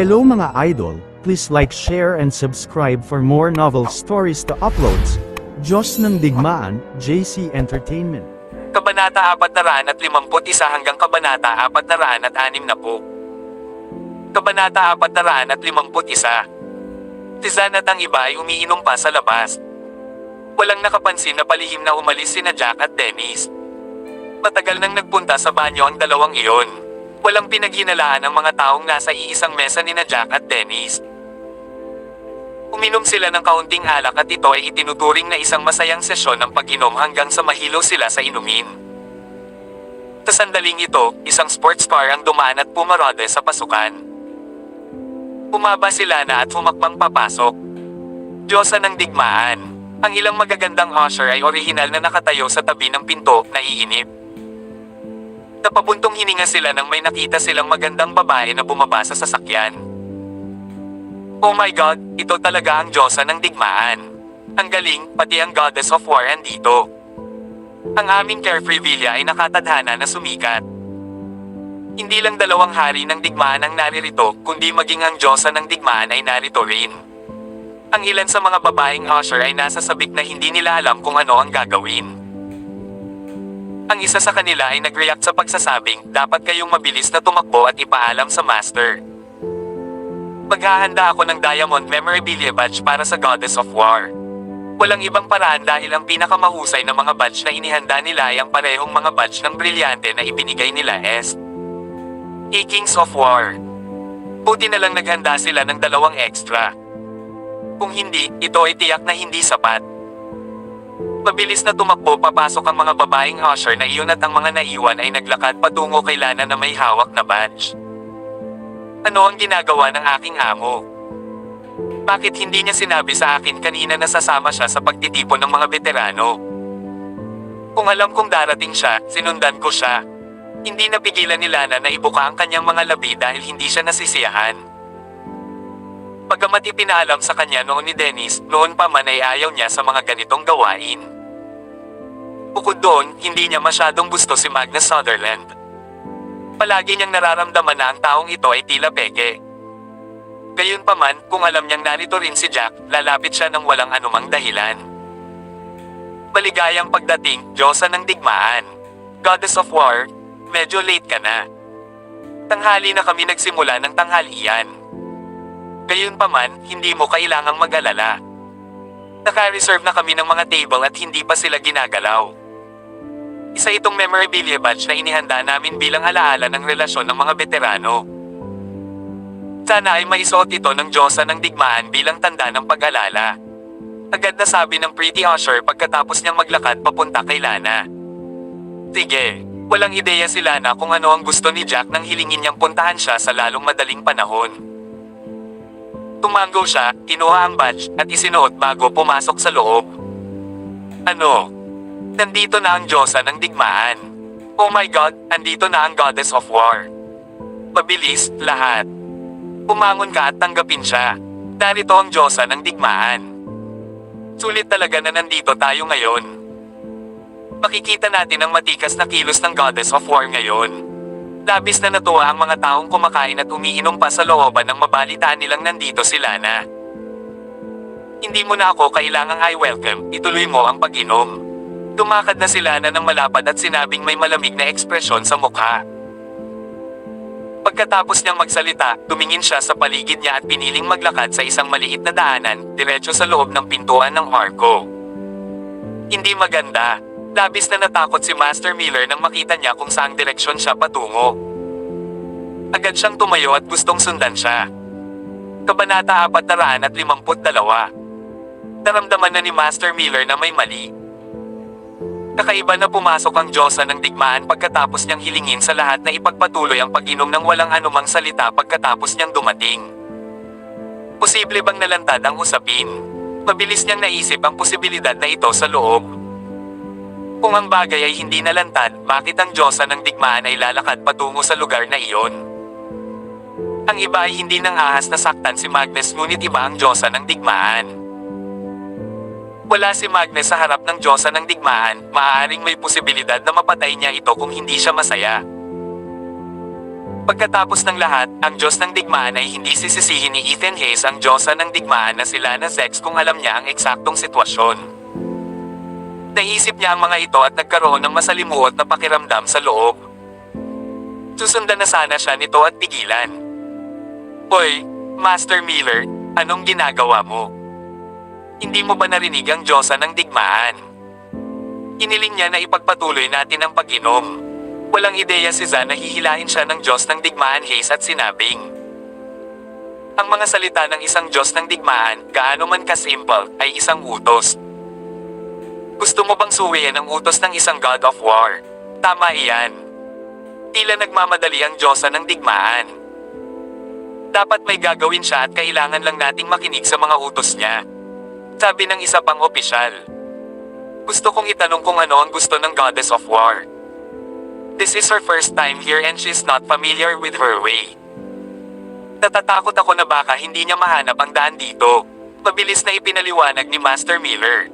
Hello mga idol, please like, share and subscribe for more novel stories to uploads. Diyos ng Digmaan, JC Entertainment. Kabanata 451 hanggang Kabanata 460. Kabanata 451. Tizan at ang iba ay umiinom pa sa labas. Walang nakapansin na palihim na umalis sina Jack at Dennis. Matagal nang nagpunta sa banyo ang dalawang iyon. Walang pinaghinalaan ang mga taong nasa iisang mesa nina Jack at Dennis. Uminom sila ng kaunting alak at ito ay itinuturing na isang masayang sesyon ng pag-inom hanggang sa mahilo sila sa inumin. Sa sandaling ito, isang sports car ang dumaan at pumarode sa pasukan. Bumaba sila na at humakbang papasok. Diyosa ng Digmaan. Ang ilang magagandang usher ay orihinal na nakatayo sa tabi ng pinto, naiinip. Napabuntong hininga sila nang may nakita silang magandang babae na bumaba sa sasakyan. Oh my God, ito talaga ang Diyosa ng Digmaan. Ang galing, pati ang Goddess of War andito. Ang aming carefree villa ay nakatadhana na sumikat. Hindi lang dalawang hari ng digmaan ang naririto, kundi maging ang Diyosa ng Digmaan ay narito rin. Ang ilan sa mga babaeng usher ay nasa sabik na hindi nila alam kung ano ang gagawin. Ang isa sa kanila ay nag-react sa pagsasabing, dapat kayong mabilis na tumakbo at ipaalam sa master. Maghahanda ako ng diamond memorabilia badge para sa Goddess of War. Walang ibang paraan dahil ang pinakamahusay na mga badge na inihanda nila ay ang parehong mga badge ng brilyante na ibinigay nila Kings of War. Buti na lang naghanda sila ng dalawang extra. Kung hindi, ito ay tiyak na hindi sapat. Mabilis na tumakbo papasok ang mga babaeng usher na iyon at ang mga naiwan ay naglakad patungo kay Lana na may hawak na badge. Ano ang ginagawa ng aking amo? Bakit hindi niya sinabi sa akin kanina na sasama siya sa pagtitipon ng mga veterano? Kung alam kong darating siya, sinundan ko siya. Hindi napigilan ni Lana na ibuka ang kanyang mga labi dahil hindi siya nasisiyahan. Bagamat ipinaalam sa kanya noon ni Dennis, noon pa man ay ayaw niya sa mga ganitong gawain. Bukod doon, hindi niya masyadong gusto si Magnus Sutherland. Palagi niyang nararamdaman na ang taong ito ay tila peke. Gayunpaman, kung alam niyang narito rin si Jack, lalapit siya ng walang anumang dahilan. Maligayang pagdating, Diyosa ng Digmaan. Goddess of War, medyo late ka na. Tanghali na kami nagsimula ng tanghalian. Gayunpaman, hindi mo kailangang mag-alala. Naka-reserve na kami ng mga table at hindi pa sila ginagalaw. Isa itong memorabilia badge na inihanda namin bilang alaala ng relasyon ng mga veterano. Sana ay maisuot ito ng Diyosa ng Digmaan bilang tanda ng pag-alala. Agad na sabi ng pretty usher pagkatapos niyang maglakad papunta kay Lana. Sige, walang ideya si Lana kung ano ang gusto ni Jack nang hilingin niyang puntahan siya sa lalong madaling panahon. Tumango siya, kinuha ang badge, at isinuot bago pumasok sa loob. Ano? Nandito na ang Diyosa ng Digmaan. Oh my God, andito na ang Goddess of War. Mabilis, lahat. Pumangon ka at tanggapin siya. Narito ang Diyosa ng Digmaan. Sulit talaga na nandito tayo ngayon. Makikita natin ang matikas na kilos ng Goddess of War ngayon. Labis na natuwa ang mga taong kumakain at umiinom pa sa looban nang mabalitaan nilang nandito si Lana. Hindi mo na ako kailangang welcome, ituloy mo ang pag-inom. Tumakad na si Lana ng malapad at sinabing may malamig na ekspresyon sa mukha. Pagkatapos niyang magsalita, tumingin siya sa paligid niya at piniling maglakad sa isang maliit na daanan, diretso sa loob ng pintuan ng arko. Hindi maganda. Labis na natakot si Master Miller nang makita niya kung saang direksyon siya patungo. Agad siyang tumayo at gustong sundan siya. Kabanata 452. Naramdaman na ni Master Miller na may mali. Kakaiba na pumasok ang Diyosa ng Digmaan pagkatapos niyang hilingin sa lahat na ipagpatuloy ang pag-inom ng walang anumang salita pagkatapos niyang dumating. Posible bang nalantad ang usapin? Mabilis niyang naisip ang posibilidad na ito sa loob. Kung ang bagay ay hindi nalantad, bakit ang Diyosa ng Digmaan ay lalakad patungo sa lugar na iyon? Ang iba ay hindi nang ahas na saktan si Magnus ngunit iba ang Diyosa ng Digmaan. Wala si Magnus sa harap ng Diyosa ng Digmaan, maaaring may posibilidad na mapatay niya ito kung hindi siya masaya. Pagkatapos ng lahat, ang Diyos ng digmaan ay hindi sisisihin ni Ethan Hayes ang Diyosa ng digmaan na sila na Zex kung alam niya ang eksaktong sitwasyon. Naisip niya ang mga ito at nagkaroon ng masalimuot na pakiramdam sa loob. Susundan na sana siya nito at pigilan. Hoy, Master Miller, anong ginagawa mo? Hindi mo ba narinig ang Diyosa ng digmaan? Iniling niya na ipagpatuloy natin ang pag-inom. Walang ideya si Zan na hihilahin siya ng Diyos ng digmaan Hayes at sinabing, ang mga salita ng isang Diyos ng digmaan, gaano man ka-simple, ay isang utos. Gusto mo bang suwiin ang utos ng isang God of War? Tama iyan. Tila nagmamadali ang Diyosa ng digmaan. Dapat may gagawin siya at kailangan lang nating makinig sa mga utos niya. Sabi ng isa pang opisyal. Gusto kong itanong kung ano ang gusto ng Goddess of War. This is her first time here and she's not familiar with her way. Natatakot ako na baka hindi niya mahanap ang daan dito. Mabilis na ipinaliwanag ni Master Miller.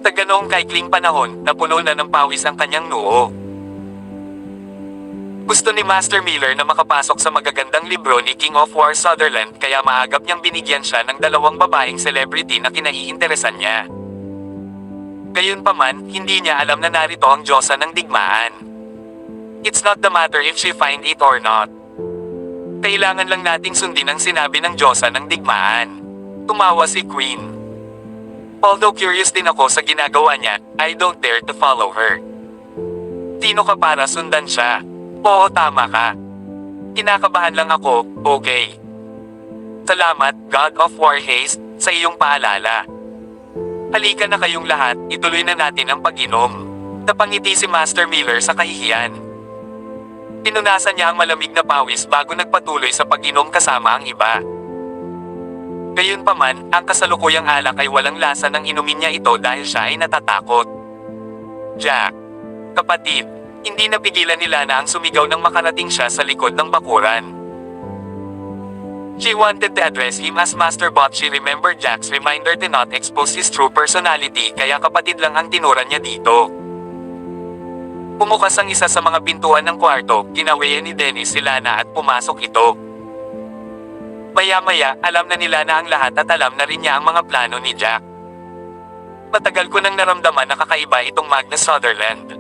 Sa ganoong kaikling panahon, napuno na ng pawis ang kanyang noo. Gusto ni Master Miller na makapasok sa magagandang libro ni King of War Sutherland kaya maagap niyang binigyan siya ng 2 babaeng celebrity na kinaiinteresan niya. Gayunpaman, hindi niya alam na narito ang Diyosa ng digmaan. It's not the matter if she find it or not. Kailangan lang nating sundin ang sinabi ng Diyosa ng digmaan. Tumawa si Queen. Although curious din ako sa ginagawa niya, I don't dare to follow her. Sino ka para sundan siya? Oo, tama ka. Kinakabahan lang ako, okay. Salamat, God of War Hayes, sa iyong paalala. Halika na kayong lahat, ituloy na natin ang pag-inom. Napangiti si Master Miller sa kahihiyan. Pinunasan niya ang malamig na pawis bago nagpatuloy sa pag-inom kasama ang iba. Gayunpaman, ang kasalukuyang alak ay walang lasa nang inumin niya ito dahil siya ay natatakot. Jack. Kapatid, hindi napigilan nila na ang sumigaw nang makarating siya sa likod ng bakuran. She wanted to address him as Master but she remembered Jack's reminder to not expose his true personality kaya kapatid lang ang tinuran niya dito. Pumukas ang isa sa mga pintuan ng kwarto, kinawayan ni Dennis si Lana at pumasok ito. Maya-maya, alam na nila na ang lahat at alam na rin niya ang mga plano ni Jack. Matagal ko nang naramdaman na kakaiba itong Magnus Sutherland.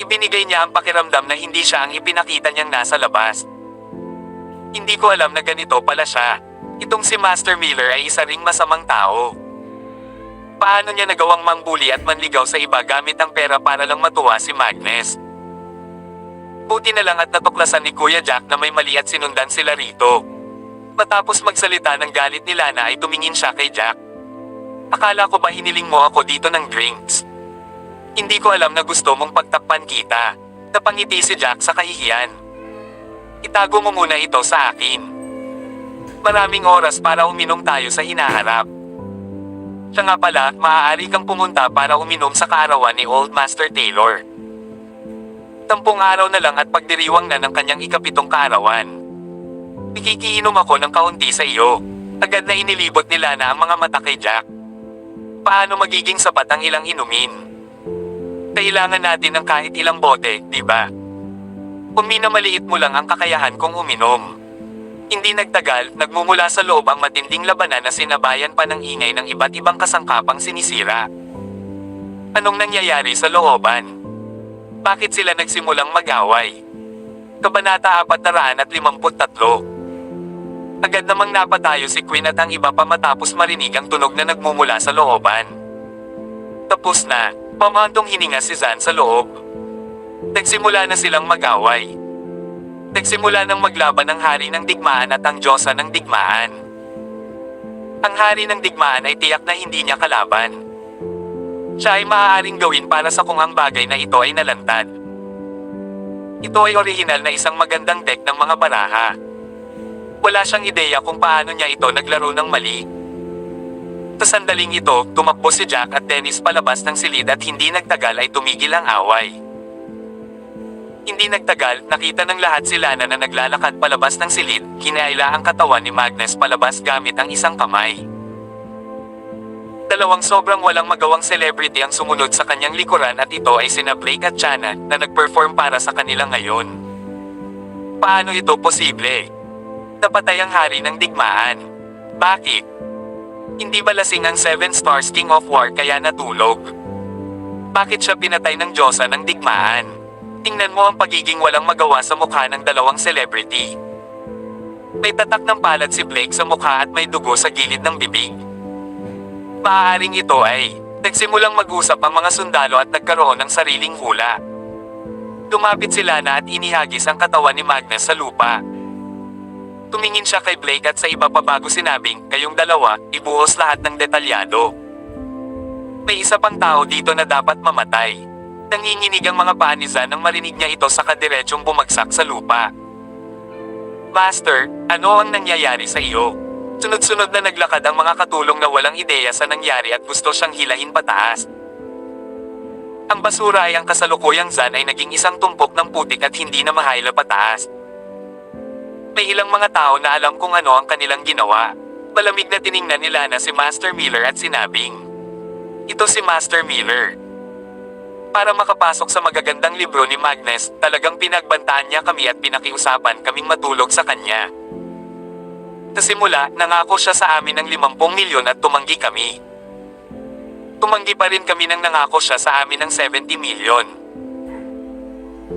Ibinigay niya ang pakiramdam na hindi siya ang ipinakita niyang nasa labas. Hindi ko alam na ganito pala siya. Itong si Master Miller ay isa ring masamang tao. Paano niya nagawang mangbuli at manligaw sa iba gamit ang pera para lang matuwa si Magnus? Buti na lang at natuklasan ni Kuya Jack na may mali at sinundan sila rito. Matapos magsalita ng galit ni Lana ay tumingin siya kay Jack. Akala ko ba hiniling mo ako dito ng drinks? Hindi ko alam na gusto mong pagtakpan kita. Napangiti si Jack sa kahihiyan. Itago mo muna ito sa akin. Maraming oras para uminom tayo sa hinaharap. Siya nga pala, maaari kang pumunta para uminom sa kaarawan ni Old Master Taylor. 10 araw na lang at pagdiriwang na ng kanyang ika-7 kaarawan. Nakikiinom ako ng kaunti sa iyo. Agad na inilibot nila na ang mga mata kay Jack. Paano magiging sapat ang ilang inumin? Kailangan natin ng kahit ilang bote, di ba? Kung minamaliit mo lang ang kakayahan kong uminom. Hindi nagtagal, nagmumula sa loob ang matinding labanan na sinabayan pa ng ingay ng iba't ibang kasangkapang sinisira. Anong nangyayari sa looban? Bakit sila nagsimulang mag-away? Kabanata 453. Agad namang napatayo si Queen at ang iba pa matapos marinig ang tunog na nagmumula sa looban. Tapos na, pamantong hininga si Zan sa loob. Nagsimula na silang mag-away. Nagsimula ng maglaban ang hari ng digmaan at ang Diyosa ng digmaan. Ang hari ng digmaan ay tiyak na hindi niya kalaban. Siya ay maaaring gawin para sa kung ang bagay na ito ay nalantad. Ito ay orihinal na isang magandang deck ng mga baraha. Wala siyang ideya kung paano niya ito naglaro ng mali. Sa sandaling ito, tumakbo si Jack at Dennis palabas ng silid at hindi nagtagal ay tumigil ang away. Hindi nagtagal, nakita ng lahat si Lana na naglalakad palabas ng silid, kinaila ang katawan ni Magnus palabas gamit ang isang kamay. Dalawang sobrang walang magawang celebrity ang sumunod sa kanyang likuran at ito ay sina Blake at Chana na nag-perform para sa kanila ngayon. Paano ito posible? Napatay ang hari ng digmaan. Bakit? Hindi ba lasing ang 7 Stars King of War kaya natulog? Bakit siya pinatay ng Diyosa ng digmaan? Tingnan mo ang pagiging walang magawa sa mukha ng dalawang celebrity. May tatak ng palad si Blake sa mukha at may dugo sa gilid ng bibig. Maaaring ito ay nagsimulang mag-usap ang mga sundalo at nagkaroon ng sariling hula. Lumapit sila na at inihagis ang katawan ni Magnus sa lupa. Tumingin siya kay Blake at sa iba pa bago sinabing, kayong dalawa, ibuhos lahat ng detalyado. May isa pang tao dito na dapat mamatay. Nanginginig ang mga paa ni Zan nang marinig niya ito sa kadiretsong bumagsak sa lupa. Master, ano ang nangyayari sa iyo? Sunod-sunod na naglakad ang mga katulong na walang ideya sa nangyari at gusto siyang hilahin pataas. Ang basura ay ang kasalukuyang Zan ay naging isang tumpok ng putik at hindi na mahayla pataas. May ilang mga tao na alam kung ano ang kanilang ginawa. Malamig na tiningnan nila na si Master Miller at sinabing, ito si Master Miller. Para makapasok sa magagandang libro ni Magnus, talagang pinagbantaan niya kami at pinakiusapan kaming matulog sa kanya. Sa simula, nangako siya sa amin ng 50 milyon at tumanggi kami. Tumanggi pa rin kami nang nangako siya sa amin ng 70 milyon.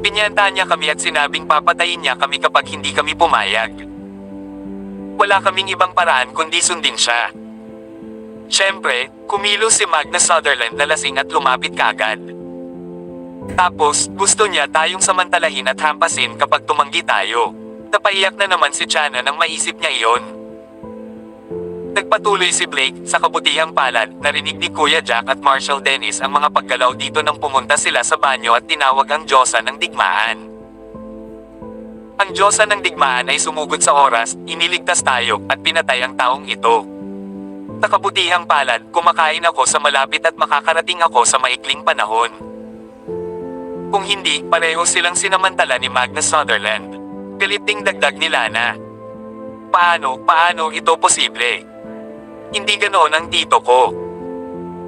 Pinyantahan niya kami at sinabing papatayin niya kami kapag hindi kami pumayag. Wala kaming ibang paraan kundi sundin siya. Siyempre, kumilos si Magnus Sutherland na lasing at lumapit kaagad. Tapos, gusto niya tayong samantalahin at hampasin kapag tumanggi tayo. Napaiyak na naman si Chana nang maisip niya iyon. Nagpatuloy si Blake, sa kabutihang palad, narinig ni Kuya Jack at Marshall Dennis ang mga paggalaw dito nang pumunta sila sa banyo at tinawag ang Diyosa ng digmaan. Ang Diyosa ng digmaan ay sumugod sa oras, iniligtas tayo, at pinatay ang taong ito. Sa kabutihang palad, kumakain ako sa malapit at makakarating ako sa maikling panahon. Kung hindi, pareho silang sinamantala ni Magnus Sutherland. Galit ding dagdag ni Lana. Paano ito posible? Hindi ganoon ang tito ko.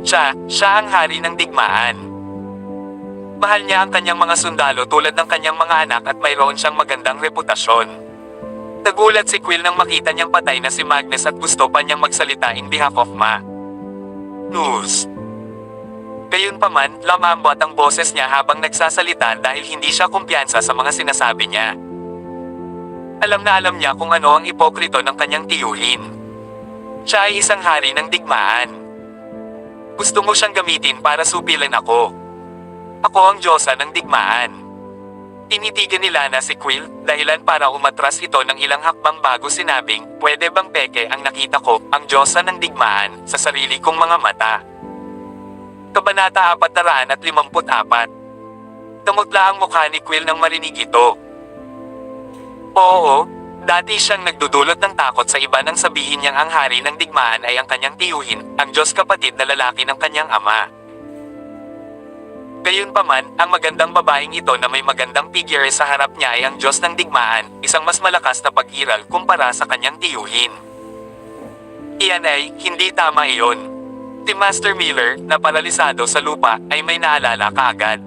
Siya ang hari ng digmaan. Mahal niya ang kanyang mga sundalo tulad ng kanyang mga anak at mayroon siyang magandang reputasyon. Nagulat si Quill nang makita niyang patay na si Magnus at gusto pa niyang magsalita in behalf of Magnus. Gayunpaman, lumambot ang boses niya habang nagsasalita dahil hindi siya kumpiyansa sa mga sinasabi niya. Alam na alam niya kung ano ang ipokrito ng kanyang tiyuhin. Siya ay isang hari ng digmaan. Gusto mo siyang gamitin para supilan ako. Ako ang Diyosa ng digmaan. Tinitigan nila na si Quill, dahilan para umatras ito ng ilang hakbang bago sinabing, pwede bang peke ang nakita ko, ang Diyosa ng digmaan, sa sarili kong mga mata. Kabanata 454. Damutla ang mukha ni Quill nang marinig ito. Oo, dati siyang nagdudulot ng takot sa iba nang sabihin niyang ang hari ng digmaan ay ang kanyang tiyuhin, ang Diyos kapatid na lalaki ng kanyang ama. Gayunpaman, ang magandang babaeng ito na may magandang figure sa harap niya ay ang Diyos ng digmaan, isang mas malakas na pag-iral kumpara sa kanyang tiyuhin. Iyan ay, hindi tama iyon. Si Master Miller, na paralisado sa lupa, ay may naalala kaagad.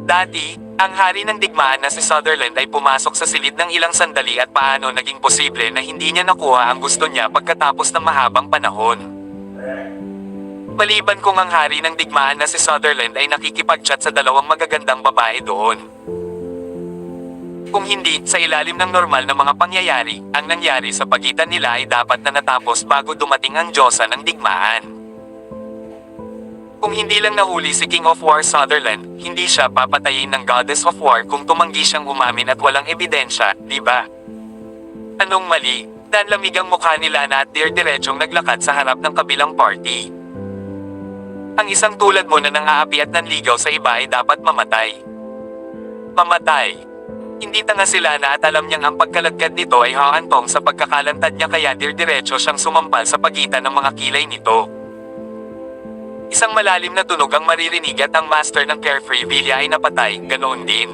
Dati, ang hari ng digmaan na si Sutherland ay pumasok sa silid ng ilang sandali at paano naging posible na hindi niya nakuha ang gusto niya pagkatapos ng mahabang panahon. Maliban kung ang hari ng digmaan na si Sutherland ay nakikipag-chat sa dalawang magagandang babae doon. Kung hindi, sa ilalim ng normal na mga pangyayari, ang nangyari sa pagitan nila ay dapat na natapos bago dumating ang Diyosa ng digmaan. Kung hindi lang nahuli si King of War Sutherland, hindi siya papatayin ng Goddess of War kung tumanggi siyang umamin at walang ebidensya, di ba? Anong mali? Nanlamig ang mukha nila na at dirdiretsong naglakad sa harap ng kabilang party. Ang isang tulad mo na nang-aapi at nanligaw sa iba ay dapat mamatay. Mamatay. Hindi tanga sila na at alam niyang ang pagkalagkad nito ay haantong sa pagkakalantad niya kaya dirdiretso siyang sumampal sa pagitan ng mga kilay nito. Isang malalim na tunog ang maririnig at ang master ng Carefree Villa ay napatay, ganoon din.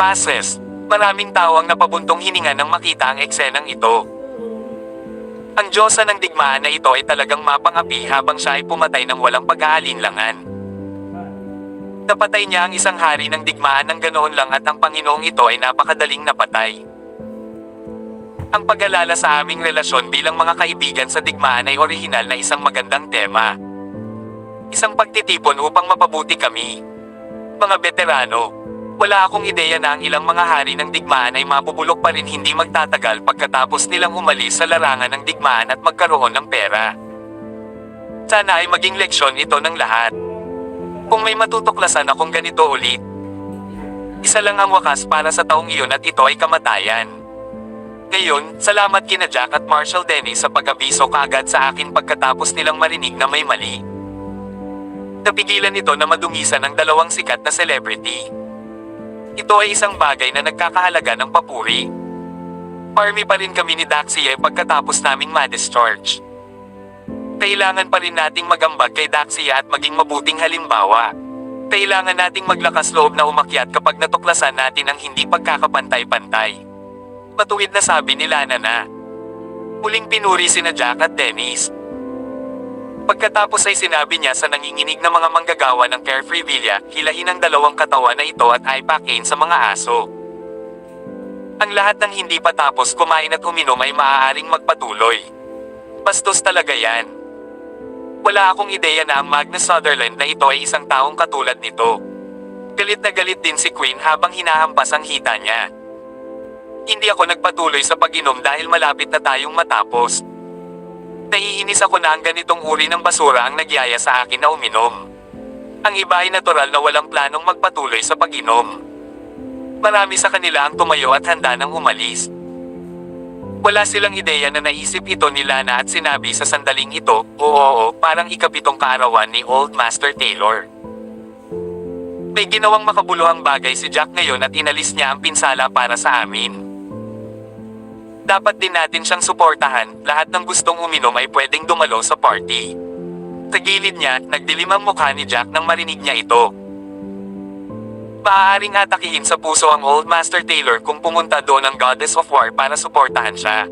Passes. Maraming tao ang napabuntong hininga nang makita ang eksenang ito. Ang Diyosa ng digmaan na ito ay talagang mapangapi habang siya ay pumatay ng walang pag-aalinlangan. Napatay niya ang isang hari ng digmaan ng ganoon lang at ang Panginoong ito ay napakadaling napatay. Ang pag-alala sa aming relasyon bilang mga kaibigan sa digmaan ay orihinal na isang magandang tema. Isang pagtitipon upang mapabuti kami. Mga veterano, wala akong ideya na ang ilang mga hari ng digmaan ay mabubulok pa rin hindi magtatagal pagkatapos nilang umalis sa larangan ng digmaan at magkaroon ng pera. Sana ay maging leksyon ito ng lahat. Kung may matutuklasan akong ganito ulit, isa lang ang wakas para sa taong iyon at ito ay kamatayan. Ngayon, salamat kina Jack at Marshall Dennis sa pag-abiso kaagad sa akin pagkatapos nilang marinig na may mali. Napigilan ito na madungisan ang dalawang sikat na celebrity. Ito ay isang bagay na nagkakahalaga ng papuri. Army pa rin kami ni Daxie pagkatapos naming ma-discharge. Kailangan pa rin nating magambag kay Daxie at maging mabuting halimbawa. Kailangan nating maglakas loob na umakyat kapag natuklasan natin ang hindi pagkakapantay-pantay. Matuwid na sabi ni Lana na. Muling pinuri sina Jack at Dennis. Pagkatapos ay sinabi niya sa nanginginig na mga manggagawa ng Carefree Villa, hilahin ang dalawang katawan na ito at ipakin sa mga aso. Ang lahat ng hindi pa tapos kumain at uminom ay maaaring magpatuloy. Bastos talaga yan. Wala akong ideya na ang Magnus Sutherland na ito ay isang taong katulad nito. Galit na galit din si Queen habang hinahampas ang hita niya. Hindi ako nagpatuloy sa pag-inom dahil malapit na tayong matapos. Naiinis ako na ang ganitong uri ng basura ang nagyaya sa akin na uminom. Ang iba ay natural na walang planong magpatuloy sa pag-inom. Marami sa kanila ang tumayo at handa nang umalis. Wala silang ideya na naisip ito ni Lana at sinabi sa sandaling ito, oo, parang ikapitong kaarawan ni Old Master Taylor. May ginawang makabuluhang bagay si Jack ngayon at inalis niya ang pinsala para sa amin. Dapat din natin siyang suportahan, lahat ng gustong uminom ay pwedeng dumalo sa party. Sa gilid niya, nagdilim ang mukha ni Jack nang marinig niya ito. Maaaring atakihin sa puso ang Old Master Taylor kung pumunta doon ang Goddess of War para suportahan siya.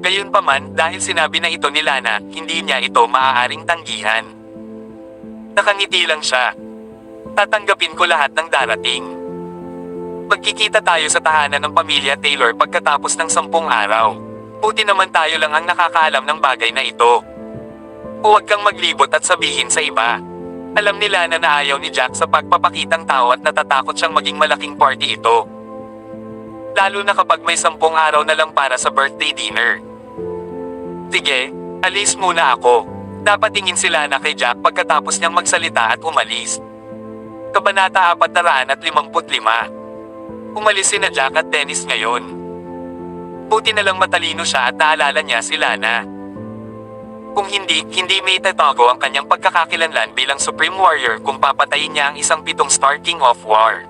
Gayunpaman, dahil sinabi na ito ni Lana, hindi niya ito maaaring tanggihan. Nakangiti lang siya. Tatanggapin ko lahat ng darating. Magkikita tayo sa tahanan ng pamilya Taylor pagkatapos ng 10 araw. Buti naman tayo lang ang nakakaalam ng bagay na ito. Huwag kang maglibot at sabihin sa iba. Alam nila na naayaw ni Jack sa pagpapakitang tao at natatakot siyang maging malaking party ito. Lalo na kapag may 10 araw na lang para sa birthday dinner. Sige, alis muna ako. Dapat tingin sila na kay Jack pagkatapos niyang magsalita at umalis. Kabanata 455. Umalis sina Jack at Dennis ngayon. Buti na lang matalino siya at naalala niya si Lana. Kung hindi may itatago ang kanyang pagkakakilanlan bilang Supreme Warrior kung papatayin niya ang isang 7-star King of War.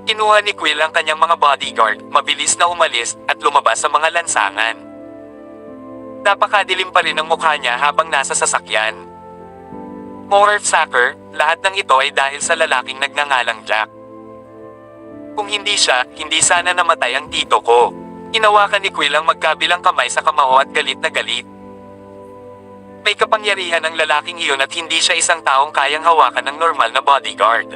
Kinuha ni Quill ang kanyang mga bodyguard, mabilis na umalis at lumabas sa mga lansangan. Napakadilim pa rin ang mukha niya habang nasa sasakyan. Moorsucker, lahat ng ito ay dahil sa lalaking nagngangalang Jack. Kung hindi siya, hindi sana namatay ang tito ko. Hinawakan ni Quill ang magkabilang kamay sa kamao at galit na galit. May kapangyarihan ang lalaking iyon at hindi siya isang taong kayang hawakan ng normal na bodyguard.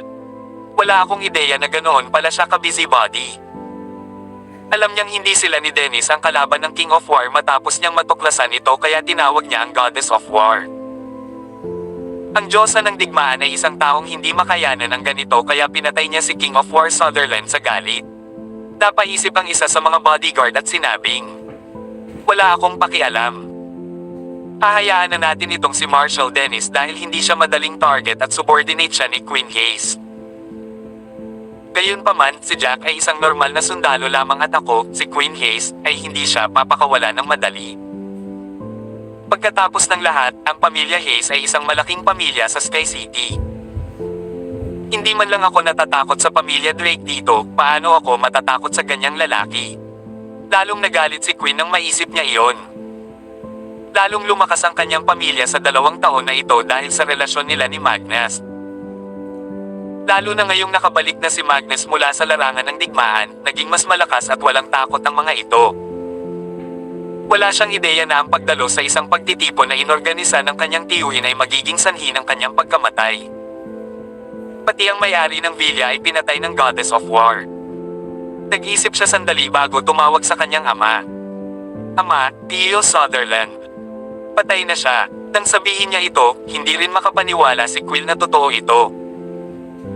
Wala akong ideya na ganoon pala siya ka-busybody. Alam niyang hindi sila ni Dennis ang kalaban ng King of War matapos niyang matuklasan ito kaya tinawag niya ang Goddess of War. Ang Diyosa ng digmaan ay isang taong hindi makayanan ng ganito kaya pinatay niya si King of War Sutherland sa galit. Napaisip ang isa sa mga bodyguard at sinabing, wala akong pakialam. Hahayaan na natin itong si Marshall Dennis dahil hindi siya madaling target at subordinate siya ni Queen Hayes. Gayunpaman, si Jack ay isang normal na sundalo lamang at ako, si Queen Hayes, ay hindi siya papakawala ng madali. Pagkatapos ng lahat, ang pamilya Hayes ay isang malaking pamilya sa Sky City. Hindi man lang ako natatakot sa pamilya Drake dito, paano ako matatakot sa ganyang lalaki? Lalong nagalit si Queen nang maisip niya iyon. Lalong lumakas ang kanyang pamilya sa 2 taon na ito dahil sa relasyon nila ni Magnus. Lalo na ngayong nakabalik na si Magnus mula sa larangan ng digmaan, naging mas malakas at walang takot ang mga ito. Wala siyang ideya na ang pagdalo sa isang pagtitipon na inorganisa ng kanyang tiyuhin ay magiging sanhi ng kanyang pagkamatay. Pati ang may-ari ng villa ay pinatay ng Goddess of War. Nag-isip siya sandali bago tumawag sa kanyang ama. Ama, Theo Sutherland. Patay na siya. Nang sabihin niya ito, hindi rin makapaniwala si Quill na totoo ito.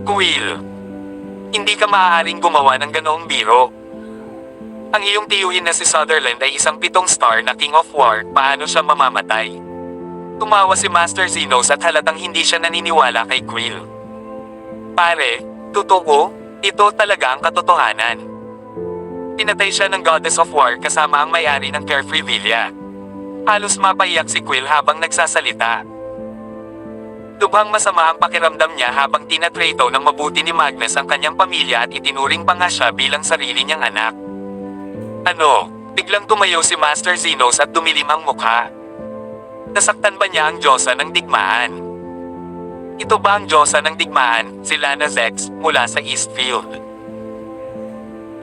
Quill, hindi ka maaaring gumawa ng ganoong biro. Ang iyong tiyuhin na si Sutherland ay isang 7 star na King of War, paano siya mamamatay? Tumawa si Master Zenos at halatang hindi siya naniniwala kay Quill. Pare, totoo, ito talaga ang katotohanan. Pinatay siya ng Goddess of War kasama ang may-ari ng Carefree Villa. Halos mapaiyak si Quill habang nagsasalita. Lubhang masama ang pakiramdam niya habang tinatrato ng mabuti ni Magnus ang kanyang pamilya at itinuring pa nga siya bilang sarili niyang anak. Ano? Biglang tumayo si Master Zenos at dumilim ang mukha. Nasaktan ba niya ang Diyosa ng Digmaan? Ito ba ang Diyosa ng Digmaan, si Lana Zex, mula sa Eastfield?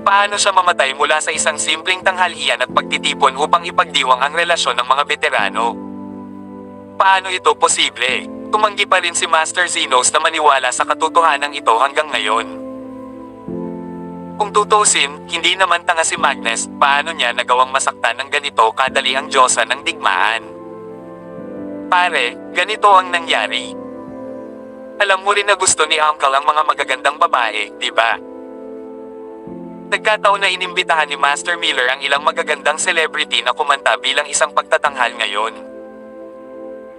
Paano siya mamatay mula sa isang simpleng tanghalian at pagtitipon upang ipagdiwang ang relasyon ng mga veterano? Paano ito posible? Tumanggi pa rin si Master Zenos na maniwala sa katotohanan ito hanggang ngayon. Kung tutusin, hindi naman tanga si Magnus, paano niya nagawang masaktan ng ganito kadali ang Diyosa ng Digmaan? Pare, ganito ang nangyari. Alam mo rin na gusto ni Uncle ang mga magagandang babae, di ba? Nagkataon na inimbitahan ni Master Miller ang ilang magagandang celebrity na kumanta bilang isang pagtatanghal ngayon.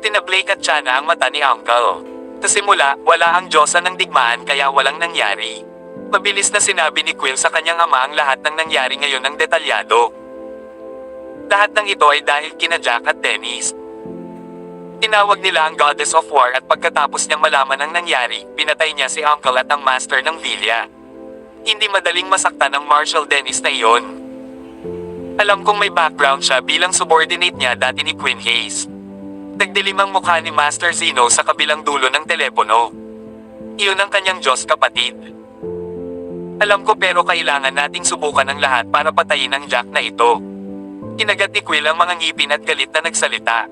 Tinablake at Chana ang mata ni Uncle. Sa simula, wala ang Diyosa ng Digmaan kaya walang nangyari. Mabilis na sinabi ni Quill sa kanyang ama ang lahat ng nangyari ngayon ng detalyado. Lahat ng ito ay dahil kina Jack at Dennis. Tinawag nila ang Goddess of War at pagkatapos niyang malaman ang nangyari, pinatay niya si Uncle at ang Master ng Villa. Hindi madaling masaktan ang Marshal Dennis na iyon. Alam kong may background siya bilang subordinate niya dati ni Queen Hayes. Nagdilim ang mukha ni Master Zeno sa kabilang dulo ng telepono. Iyon ang kanyang Diyos kapatid. Alam ko pero kailangan nating subukan ang lahat para patayin ang Jack na ito. Kinagat ni Quill ang mga ngipin at galit na nagsalita.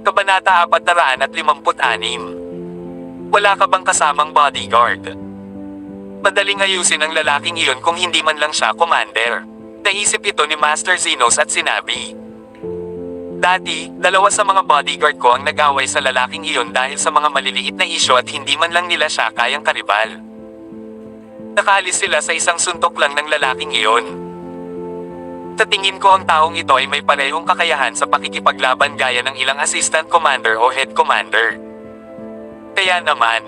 Kabanata 456. Wala ka bang kasamang bodyguard? Madaling ayusin ang lalaking iyon kung hindi man lang siya commander. Naisip ito ni Master Zenos at sinabi. Dati, 2 sa mga bodyguard ko ang nag-away sa lalaking iyon dahil sa mga maliliit na isyo at hindi man lang nila siya kayang karibal. Nakaalis sila sa isang suntok lang ng lalaking iyon. Sa tingin ko ang taong ito ay may parehong kakayahan sa pakikipaglaban gaya ng ilang assistant commander o head commander. Kaya naman,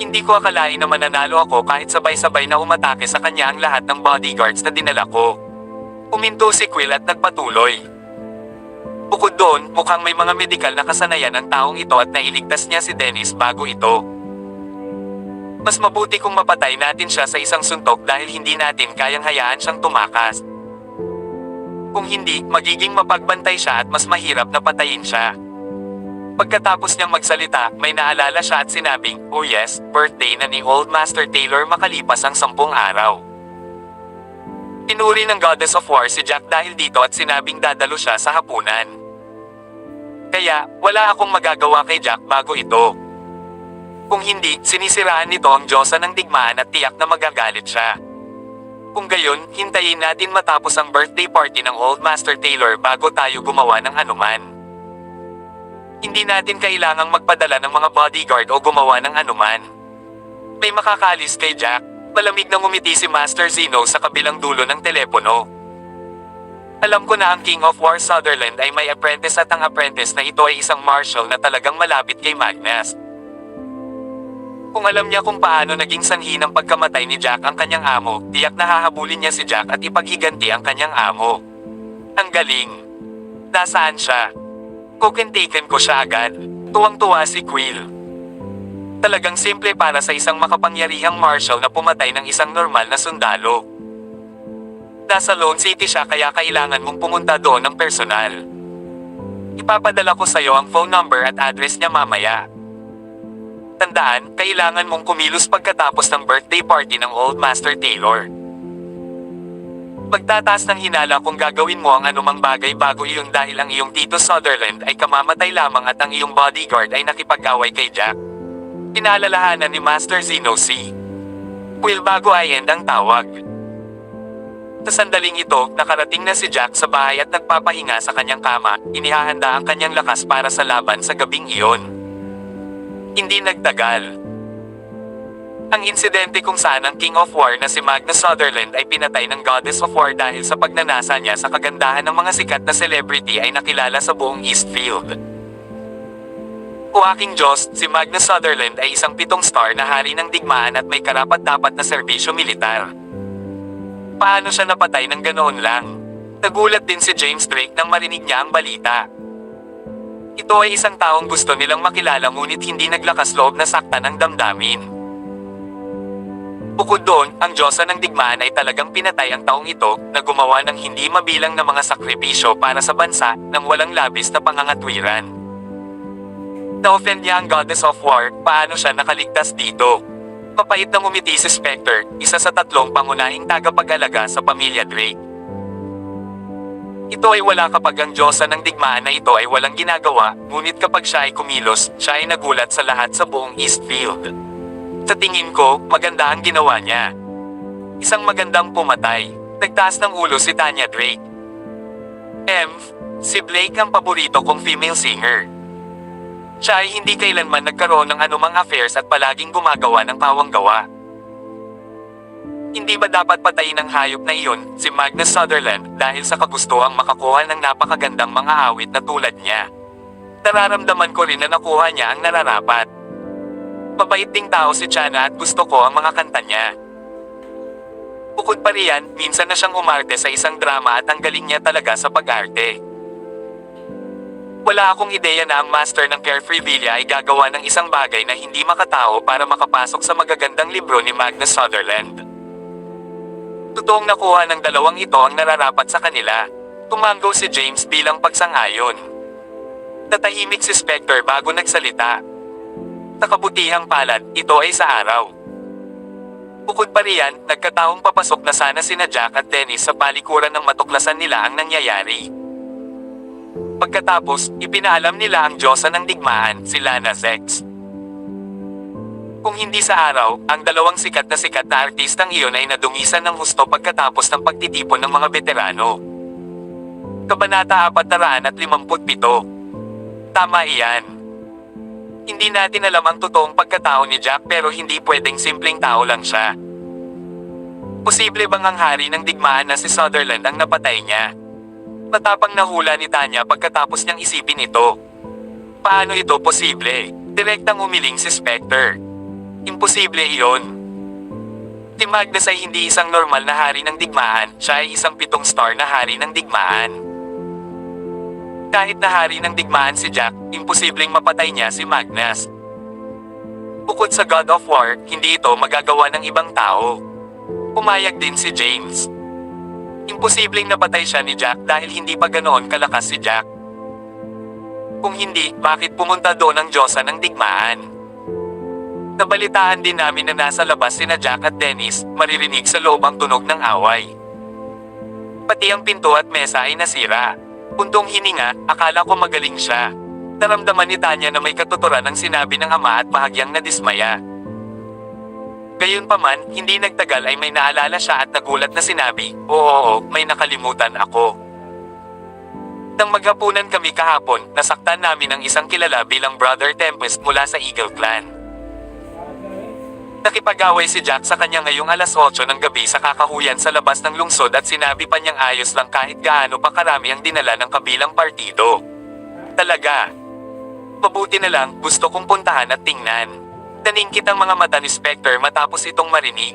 hindi ko akalain na mananalo ako kahit sabay-sabay na umatake sa kanya ang lahat ng bodyguards na dinala ko. Uminto si Quill at nagpatuloy. Bukod doon, mukhang may mga medikal na kasanayan ang taong ito at nailigtas niya si Dennis bago ito. Mas mabuti kung mapatay natin siya sa isang suntok dahil hindi natin kayang hayaan siyang tumakas. Kung hindi, magiging mapagbantay siya at mas mahirap na patayin siya. Pagkatapos niyang magsalita, may naalala siya at sinabing, "Oh yes, birthday na ni Old Master Taylor makalipas ang 10 araw." Pinuri ng Goddess of War si Jack dahil dito at sinabing dadalo siya sa hapunan. Kaya, wala akong magagawa kay Jack bago ito. Kung hindi, sinisiraan nito ang Diyosa ng Digmaan at tiyak na magagalit siya. Kung gayon, hintayin natin matapos ang birthday party ng Old Master Taylor bago tayo gumawa ng anuman. Hindi natin kailangang magpadala ng mga bodyguard o gumawa ng anuman. May makakalis kay Jack. Malamig na ngumiti si Master Zeno sa kabilang dulo ng telepono. Alam ko na ang King of War Sutherland ay may apprentice at ang apprentice na ito ay isang marshal na talagang malapit kay Magnus. Kung alam niya kung paano naging sanhi ng pagkamatay ni Jack ang kanyang amo, tiyak na hahabulin niya si Jack at ipaghiganti ang kanyang amo. Ang galing. Nasaan siya? Kukintikin ko siya agad. Tuwang-tuwa si Quill. Talagang simple para sa isang makapangyarihang marshal na pumatay ng isang normal na sundalo. Nasa Lone City siya kaya kailangan mong pumunta doon ng personal. Ipapadala ko sa'yo ang phone number at address niya mamaya. Tandaan, kailangan mong kumilos pagkatapos ng birthday party ng Old Master Taylor. Magtataas ng hinala kung gagawin mo ang anumang bagay bago iyon dahil ang iyong Tito Sutherland ay kamamatay lamang at ang iyong bodyguard ay nakipag-away kay Jack. Pinaalalahanan ni Master Zeno C. Will bago ay end ang tawag. Sa sandaling ito, nakarating na si Jack sa bahay at nagpapahinga sa kanyang kama, inihahanda ang kanyang lakas para sa laban sa gabing iyon. Hindi nagtagal. Ang insidente kung saan ang King of War na si Magnus Sutherland ay pinatay ng Goddess of War dahil sa pagnanasa niya sa kagandahan ng mga sikat na celebrity ay nakilala sa buong Eastfield. O aking Diyos, si Magnus Sutherland ay isang 7-star na hari ng digmaan at may karapat-dapat na serbisyo militar. Paano siya napatay ng ganoon lang? Nagulat din si James Drake nang marinig niya ang balita. Ito ay isang taong gusto nilang makilala ngunit hindi naglakas loob na saktan ang damdamin. Bukod doon, ang Diyosa ng digmaan ay talagang pinatay ang taong ito na gumawa ng hindi mabilang na mga sakripisyo para sa bansa nang walang labis na pangangatwiran. Na-offend niya ang Goddess of War, paano siya nakaligtas dito? Mapait na ngumiti si Spectre, isa sa 3 pangunahing tagapag-alaga sa pamilya Drake. Ito ay wala kapag ang Diyosa ng digmaan na ito ay walang ginagawa, ngunit kapag siya ay kumilos, siya ay nagulat sa lahat sa buong Eastfield. Sa tingin ko, maganda ang ginawa niya. Isang magandang pumatay. Nagtaas ng ulo si Tanya Drake. Si Blake ang paborito kong female singer. Siya ay hindi kailanman nagkaroon ng anumang affairs at palaging gumagawa ng pawang-gawa. Hindi ba dapat patayin ang hayop na iyon, si Magnus Sutherland, dahil sa kagustuhang makakuha ng napakagandang mga awit na tulad niya? Nararamdaman ko rin na nakuha niya ang nararapat. Mabait ding tao si Chana at gusto ko ang mga kanta niya. Bukod pa riyan, minsan na siyang umarte sa isang drama at ang galing niya talaga sa pag-arte. Wala akong ideya na ang master ng Carefree Villa ay gagawa ng isang bagay na hindi makatao para makapasok sa magagandang libro ni Magnus Sutherland. Totoong nakuha ng dalawang ito ang nararapat sa kanila. Tumanggo si James bilang pagsang-ayon. Natahimik si Spectre bago nagsalita. Sa kabutihang palad, ito ay sa araw. Bukod pa riyan, nagkataong papasok na sana sina Jack at Dennis sa palikuran ng matuklasan nila ang nangyayari. Pagkatapos, ipinaalam nila ang Diyosa ng digmaan, si Lana Zex. Kung hindi sa araw, ang dalawang sikat na artistang iyon ay nadungisan ng husto pagkatapos ng pagtitipon ng mga veterano. Kabanata 457. Tama iyan. Hindi natin alam ang totoong pagkatao ni Jack pero hindi pwedeng simpleng tao lang siya. Posible bang ang hari ng digmaan na si Sutherland ang napatay niya? Matapang na hula ni Tanya pagkatapos niyang isipin ito. Paano ito posible? Direktang umiling si Spectre. Imposible iyon. Si Magnus ay hindi isang normal na hari ng digmaan, siya ay isang 7-star na hari ng digmaan. Kahit na hari ng digmaan si Jack, imposibleng mapatay niya si Magnus. Bukod sa God of War, hindi ito magagawa ng ibang tao. Pumayag din si James. Imposibleng napatay siya ni Jack dahil hindi pa ganoon kalakas si Jack. Kung hindi, bakit pumunta doon ang Diyosa ng digmaan? Nabalitaan din namin na nasa labas sina Jack at Dennis, maririnig sa loob ang tunog ng away. Pati ang pinto at mesa ay nasira. Puntong hininga, akala ko magaling siya. Naramdaman ni Tanya na may katuturan ang sinabi ng ama at bahagyang nadismaya. Gayunpaman, hindi nagtagal ay may naalala siya at nagulat na sinabi, Oo, may nakalimutan ako. Nang maghapunan kami kahapon, nasaktan namin ang isang kilala bilang Brother Tempest mula sa Eagle Clan. Nakipag-away si Jack sa kanya ngayong alas 8 ng gabi sa kakahuyan sa labas ng lungsod at sinabi pa niyang ayos lang kahit gaano pa karami ang dinala ng kabilang partido. Talaga. Mabuti na lang, gusto kong puntahan at tingnan. Naningkit ang mga mata ni Spectre matapos itong marinig.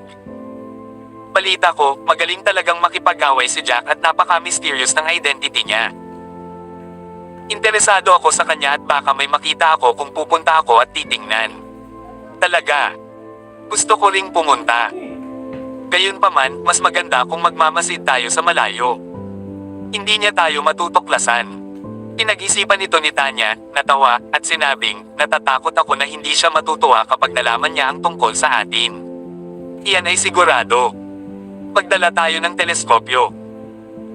Balita ko, magaling talagang makipag-away si Jack at napaka-mysterious ng identity niya. Interesado ako sa kanya at baka may makita ako kung pupunta ako at titingnan. Talaga. Gusto ko ring pumunta. Gayunpaman, mas maganda kung magmamasid tayo sa malayo. Hindi niya tayo matutuklasan. Pinag-isipan ito ni Tanya, natawa, at sinabing, natatakot ako na hindi siya matutuwa kapag nalaman niya ang tungkol sa atin. Iyan ay sigurado. Magdala tayo ng teleskopyo.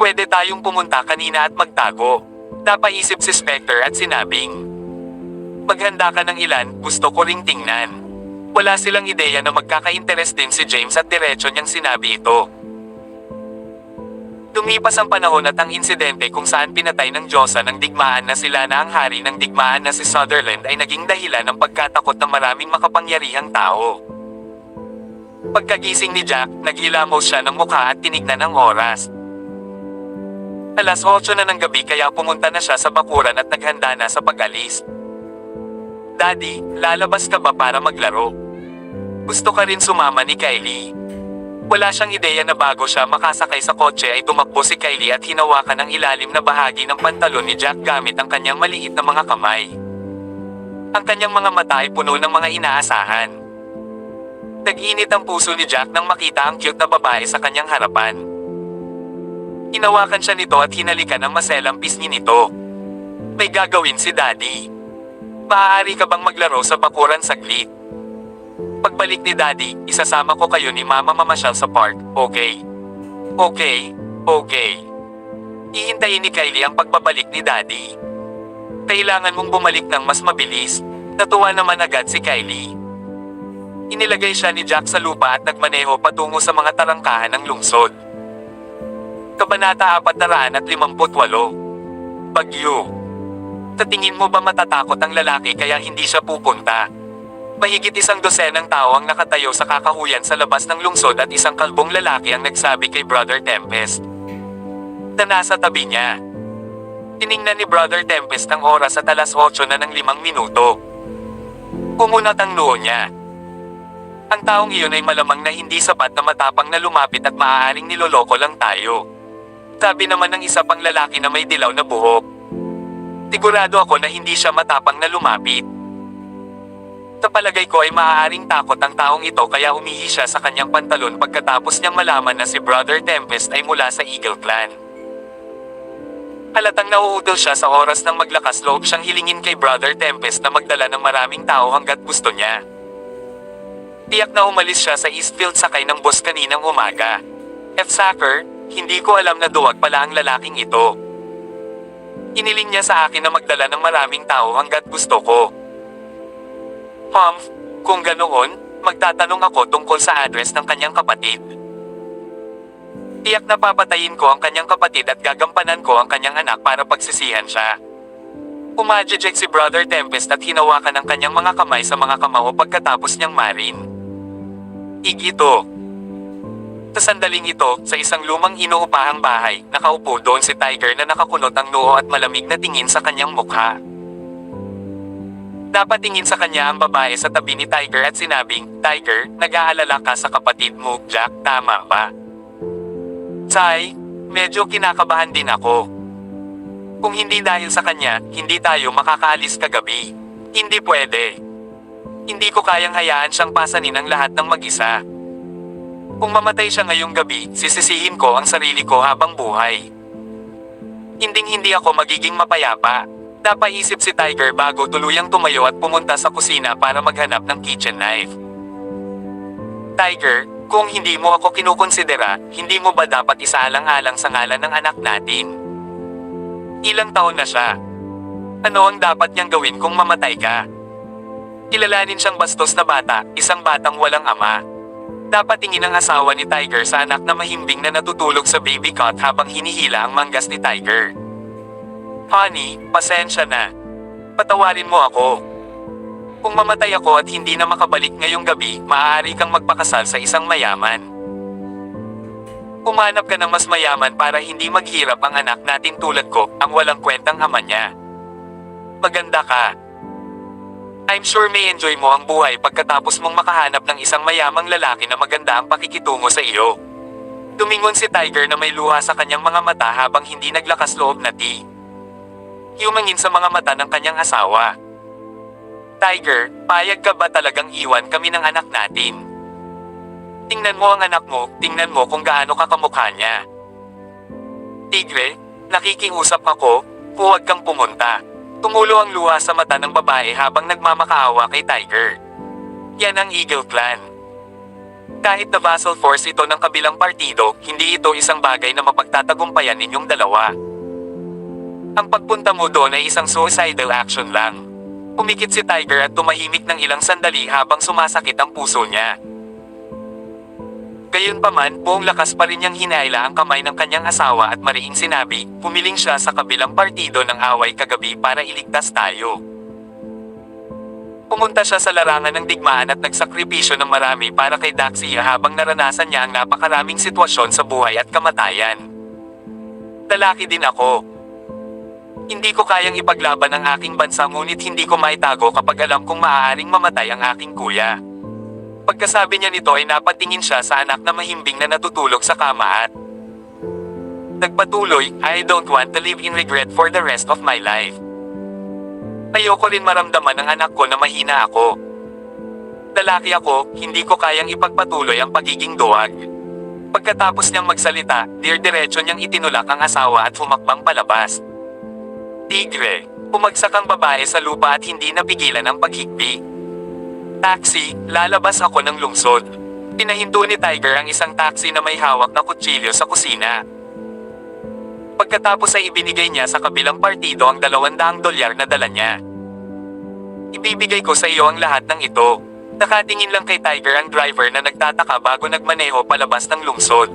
Pwede tayong pumunta kanina at magtago. Napaisip si Spectre at sinabing, maghanda ka ng ilan, gusto ko ring tingnan. Wala silang ideya na magkaka-interes din si James at diretso niyang sinabi ito. Lumipas ang panahon at ang insidente kung saan pinatay ng Diyosa ng digmaan na sila na ang hari ng digmaan na si Sutherland ay naging dahilan ng pagkatakot ng maraming makapangyarihang tao. Pagkagising ni Jack, naghilamos siya ng mukha at tinignan ang oras. Alas 8 na ng gabi kaya pumunta na siya sa bakuran at naghanda na sa pag-alis. Daddy, lalabas ka ba para maglaro? Gusto ka rin sumama ni Kylie. Wala siyang ideya na bago siya makasakay sa kotse ay tumakbo si Kylie at hinawakan ang ilalim na bahagi ng pantalon ni Jack gamit ang kanyang maliit na mga kamay. Ang kanyang mga mata ay puno ng mga inaasahan. Nag-init ang puso ni Jack nang makita ang cute na babae sa kanyang harapan. Hinawakan siya nito at hinalikan ang maselang pisngi nito. May gagawin si Daddy. Maaari ka bang maglaro sa bakuran saglit? Pagbalik ni Daddy, isasama ko kayo ni Mama mamasyal sa park, okay? Okay, okay. Hihintayin ni Kylie ang pagbabalik ni Daddy. Kailangan mong bumalik ng mas mabilis. Natuwa naman agad si Kylie. Inilagay siya ni Jack sa lupa at nagmaneho patungo sa mga tarangkahan ng lungsod. Kabanata 458. Bagyo. Sa tingin mo ba matatakot ang lalaki kaya hindi siya pupunta? Mahigit 100 tao ang nakatayo sa kakahuyan sa labas ng lungsod at isang kalbong lalaki ang nagsabi kay Brother Tempest na nasa tabi niya. Tiningnan ni Brother Tempest ang oras at alas 8 na ng 5 minuto. Kumunat ang noo niya. Ang taong iyon ay malamang na hindi sapat na matapang na lumapit at maaaring niloloko lang tayo. Sabi naman ng isa pang lalaki na may dilaw na buhok. Sigurado ako na hindi siya matapang na lumapit. Sa palagay ko ay maaaring takot ang taong ito kaya umihi siya sa kanyang pantalon pagkatapos niyang malaman na si Brother Tempest ay mula sa Eagle Clan. Halatang nauudol siya sa oras ng maglakas loob siyang hilingin kay Brother Tempest na magdala ng maraming tao hanggat gusto niya. Tiyak na umalis siya sa Eastfield sakay ng bus kaninang umaga. F-Sacker, hindi ko alam na duwag pala ang lalaking ito. Iniling niya sa akin na magdala ng maraming tao hanggat gusto ko. Kung ganoon, magtatanong ako tungkol sa address ng kanyang kapatid. Tiyak na papatayin ko ang kanyang kapatid at gagampanan ko ang kanyang anak para pagsisihan siya. Umadjejek si Brother Tempest at hinawakan ang kanyang mga kamay sa mga kamao pagkatapos niyang marin. Ito. Sa sandaling ito, sa isang lumang inuupahang bahay, nakaupo doon si Tiger na nakakunot ang noo at malamig na tingin sa kanyang mukha. Dapat tingin sa kanya ang babae sa tabi ni Tiger at sinabing, Tiger, nag-aalala ka sa kapatid mo, Jack, tama ba? Say, medyo kinakabahan din ako. Kung hindi dahil sa kanya, hindi tayo makakaalis kagabi. Hindi pwede. Hindi ko kayang hayaan siyang pasanin ang lahat ng mag-isa. Kung mamatay siya ngayong gabi, sisisihin ko ang sarili ko habang buhay. Hinding-hindi ako magiging mapayapa. Napaisip si Tiger bago tuluyang tumayo at pumunta sa kusina para maghanap ng kitchen knife. Tiger, kung hindi mo ako kinukonsidera, hindi mo ba dapat isaalang-alang sa ngalan ng anak natin? Ilang taon na siya? Ano ang dapat niyang gawin kung mamatay ka? Kilalanin siyang bastos na bata, isang batang walang ama. Dapat tingin ang asawa ni Tiger sa anak na mahimbing na natutulog sa baby cot habang hinihila ang manggas ni Tiger. Honey, pasensya na. Patawarin mo ako. Kung mamatay ako at hindi na makabalik ngayong gabi, maaari kang magpakasal sa isang mayaman. Umanap ka ng mas mayaman para hindi maghirap ang anak natin tulad ko, ang walang kwentang ama niya. Maganda ka. I'm sure may enjoy mo ang buhay pagkatapos mong makahanap ng isang mayamang lalaki na maganda ang pakikitungo sa iyo. Tumingon si Tiger na may luha sa kanyang mga mata habang hindi naglakas loob na Humangin sa mga mata ng kanyang asawa. Tiger, payag ka ba talagang iwan kami ng anak natin? Tingnan mo ang anak mo, tingnan mo kung gaano ka kamukha niya. Tigre, nakikiusap ako, huwag kang pumunta. Tumulo ang luha sa mata ng babae habang nagmamakaawa kay Tiger. Yan ang Eagle Clan. Kahit na vassal force ito ng kabilang partido, hindi ito isang bagay na mapagtatagumpayan ninyong dalawa. Ang pagpunta mo doon ay isang suicidal action lang. Pumikit si Tiger at tumahimik ng ilang sandali habang sumasakit ang puso niya. Gayunpaman, buong lakas pa rin niyang hinaila ang kamay ng kanyang asawa at mariing sinabi, pumiling siya sa kabilang partido ng away kagabi para iligtas tayo. Pumunta siya sa larangan ng digmaan at nagsakripisyo ng marami para kay Daxia habang naranasan niya ang napakaraming sitwasyon sa buhay at kamatayan. Lalaki din ako. Hindi ko kayang ipaglaban ang aking bansa ngunit hindi ko maitago kapag alam kong maaaring mamatay ang aking kuya. Pagkasabi niya nito ay napatingin siya sa anak na mahimbing na natutulog sa kama at nagpatuloy, I don't want to live in regret for the rest of my life. Ayoko rin maramdaman ng anak ko na mahina ako. Lalaki ako, hindi ko kayang ipagpatuloy ang pagiging duwag. Pagkatapos niyang magsalita, diretso niyang itinulak ang asawa at humakbang palabas. Tigre, umagsak ang babae sa lupa at hindi napigilan ang paghikbi. Taxi, lalabas ako ng lungsod. Pinahinto ni Tiger ang isang taxi na may hawak na kutsilyo sa kusina. Pagkatapos ay ibinigay niya sa kabilang partido ang $200 na dala niya. Ibibigay ko sa iyo ang lahat ng ito. Nakatingin lang kay Tiger ang driver na nagtataka bago nagmaneho palabas ng lungsod.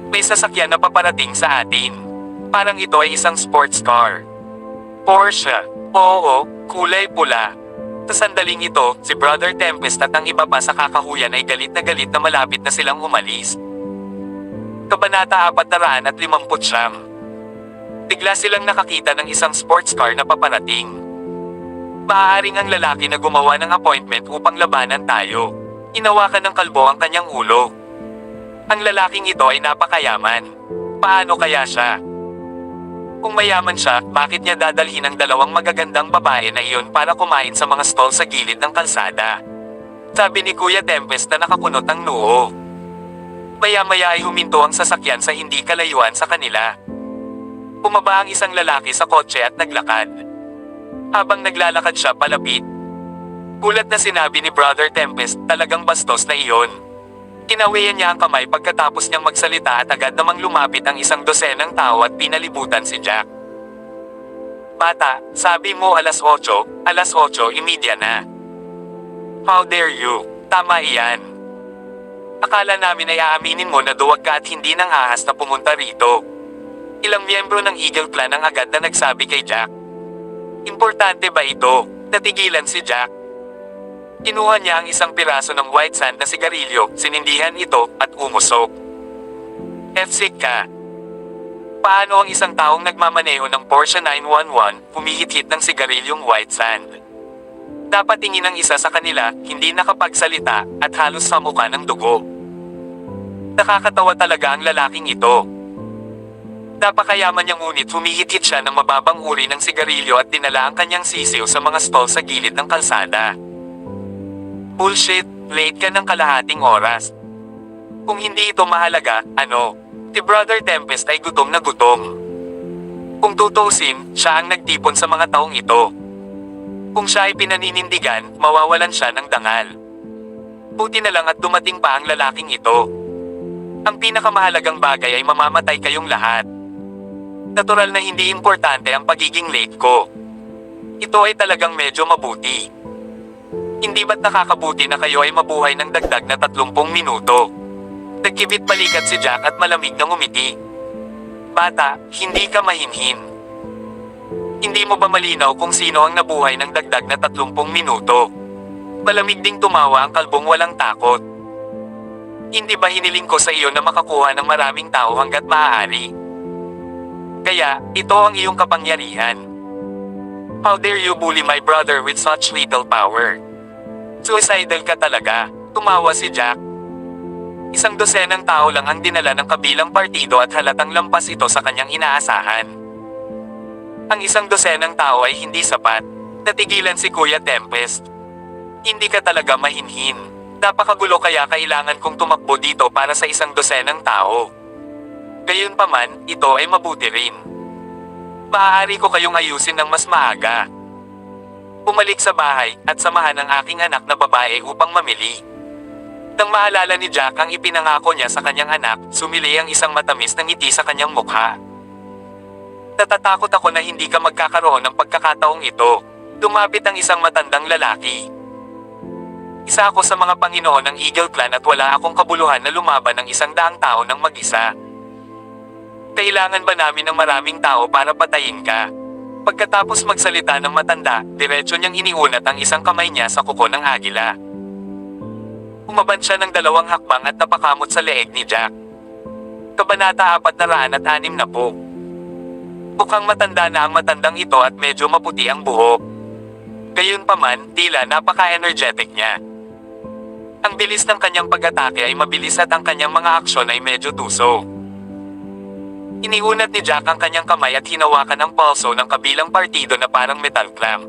May sasakyan na paparating sa atin. Parang ito ay isang sports car. Porsche. Oo, kulay pula. Sa sandaling ito, si Brother Tempest at ang iba pa sa kakahuyan ay galit na malapit na silang umalis. Kabanata 459. Bigla silang nakakita ng isang sports car na paparating. Maaaring ang lalaki na gumawa ng appointment upang labanan tayo. Inawakan ng kalbo ang kanyang ulo. Ang lalaking ito ay napakayaman. Paano kaya siya? Kung mayaman siya, bakit niya dadalhin ang dalawang magagandang babae na iyon para kumain sa mga stall sa gilid ng kalsada? Sabi ni Kuya Tempest na nakakunot ang noo. Maya-maya ay huminto ang sasakyan sa hindi kalayuan sa kanila. Bumaba ang isang lalaki sa kotse at naglakad. Habang naglalakad siya palapit, gulat na sinabi ni Brother Tempest, talagang bastos na iyon. Kinawian niya ang kamay pagkatapos niyang magsalita at agad namang lumapit ang isang dosenang tao at pinalibutan si Jack. Bata, sabi mo alas 8:30 na. How dare you? Tama iyan. Akala namin ay aaminin mo na duwag ka at hindi nang ahas na pumunta rito. Ilang miyembro ng Eagle Clan ang agad na nagsabi kay Jack. Importante ba ito? Natigilan si Jack. Kinuha niya ang isang piraso ng white sand na sigarilyo, sinindihan ito, at umusok. F-sick ka. Paano ang isang taong nagmamaneho ng Porsche 911, humihit-hit ng sigarilyong white sand? Dapat tingin ang isa sa kanila, hindi nakapagsalita, at halos sa mukha ng dugo. Nakakatawa talaga ang lalaking ito. Napakayaman niya ngunit humihit-hit siya ng mababang uri ng sigarilyo at dinala ang kanyang sisiw sa mga stall sa gilid ng kalsada. Bullshit, late ka ng kalahating oras. Kung hindi ito mahalaga, ano? Si Brother Tempest ay gutom na gutom. Kung tutuusin, siya ang nagtipon sa mga taong ito. Kung siya ay pinaninindigan, mawawalan siya ng dangal. Buti na lang at dumating pa ang lalaking ito. Ang pinakamahalagang bagay ay mamamatay kayong lahat. Natural na hindi importante ang pagiging late ko. Ito ay talagang medyo mabuti. Hindi ba't nakakabuti na kayo ay mabuhay ng dagdag na 30 minuto? Nagkibit balikat si Jack at malamig na ngumiti. Bata, hindi ka mahinhin. Hindi mo ba malinaw kung sino ang nabuhay ng dagdag na 30 minuto? Malamig ding tumawa ang kalbong walang takot. Hindi ba hiniling ko sa iyo na makakuha ng maraming tao hanggat maaari? Kaya, ito ang iyong kapangyarihan. How dare you bully my brother with such little power? Suicidal ka talaga, tumawa si Jack. Isang dosenang tao lang ang dinala ng kabilang partido at halatang lampas ito sa kanyang inaasahan. Ang isang dosenang tao ay hindi sapat. Natigilan si Kuya Tempest. Hindi ka talaga mahinhin. Napakagulo kaya kailangan kong tumakbo dito para sa isang dosenang tao. Gayunpaman, ito ay mabuti rin. Maaari ko kayong ayusin ng mas maaga. Bumalik sa bahay at samahan ang aking anak na babae upang mamili. Nang maalala ni Jack ang ipinangako niya sa kanyang anak, sumili ang isang matamis na ngiti sa kanyang mukha. Natatakot ako na hindi ka magkakaroon ng pagkakataong ito. Lumapit ang isang matandang lalaki. Isa ako sa mga Panginoon ng Eagle Clan at wala akong kabuluhan na lumaban ng 100 tao ng mag-isa. Kailangan ba namin ng maraming tao para patayin ka? Pagkatapos magsalita ng matanda, diretso niyang iniunat ang isang kamay niya sa kuko ng agila. Umaban siya ng 2 hakbang at napakamot sa leeg ni Jack. Kabanata 406 na po. Mukhang matanda na ang matandang ito at medyo maputi ang buhok. Gayunpaman, tila napaka-energetic niya. Ang bilis ng kanyang pag-atake ay mabilis at ang kanyang mga aksyon ay medyo tuso. Iniunat ni Jack ang kanyang kamay at hinawakan ang pulso ng kabilang partido na parang metal clamp.